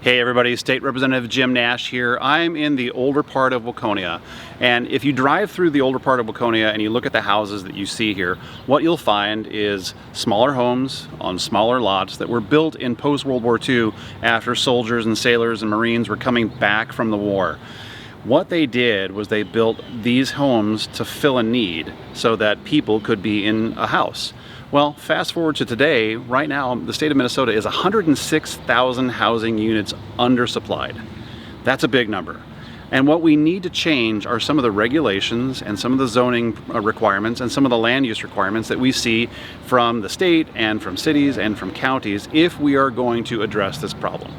Hey everybody, State Representative Jim Nash here. I'm in the older part of Waconia, and if you drive through the older part of Waconia and you look at the houses that you see here, what you'll find is smaller homes on smaller lots that were built in post-World War II after soldiers and sailors and Marines were coming back from the war. What they did was they built these homes to fill a need so that people could be in a house. Well, fast forward to today, right now the state of Minnesota is 106,000 housing units undersupplied. That's a big number. And what we need to change are some of the regulations and some of the zoning requirements and some of the land use requirements that we see from the state and from cities and from counties if we are going to address this problem.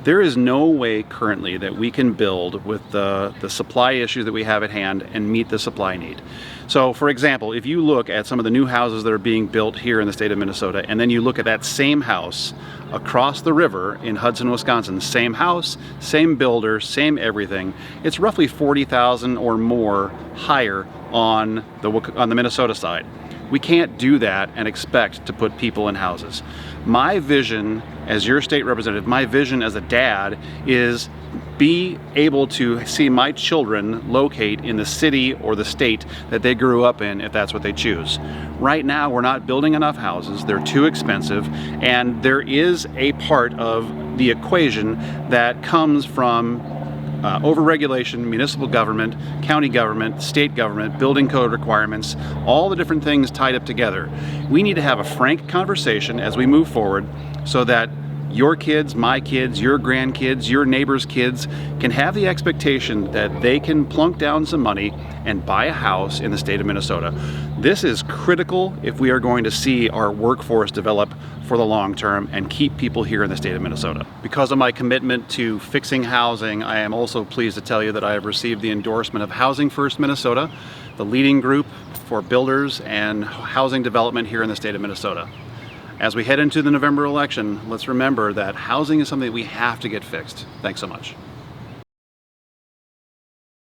There is no way currently that we can build with the supply issue that we have at hand and meet the supply need. So for example, if you look at some of the new houses that are being built here in the state of Minnesota, and then you look at that same house across the river in Hudson, Wisconsin, same house, same builder, same everything, it's roughly 40,000 or more higher on the Minnesota side. We can't do that and expect to put people in houses. My vision as your state representative, my vision as a dad is be able to see my children locate in the city or the state that they grew up in if that's what they choose. Right now we're not building enough houses, they're too expensive, and there is a part of the equation that comes from overregulation, municipal government, county government, state government, building code requirements, all the different things tied up together. We need to have a frank conversation as we move forward so that your kids, my kids, your grandkids, your neighbors' kids can have the expectation that they can plunk down some money and buy a house in the state of Minnesota. This is critical if we are going to see our workforce develop for the long term and keep people here in the state of Minnesota. Because of my commitment to fixing housing, I am also pleased to tell you that I have received the endorsement of Housing First Minnesota, the leading group for builders and housing development here in the state of Minnesota. As we head into the November election, let's remember that housing is something that we have to get fixed. Thanks so much.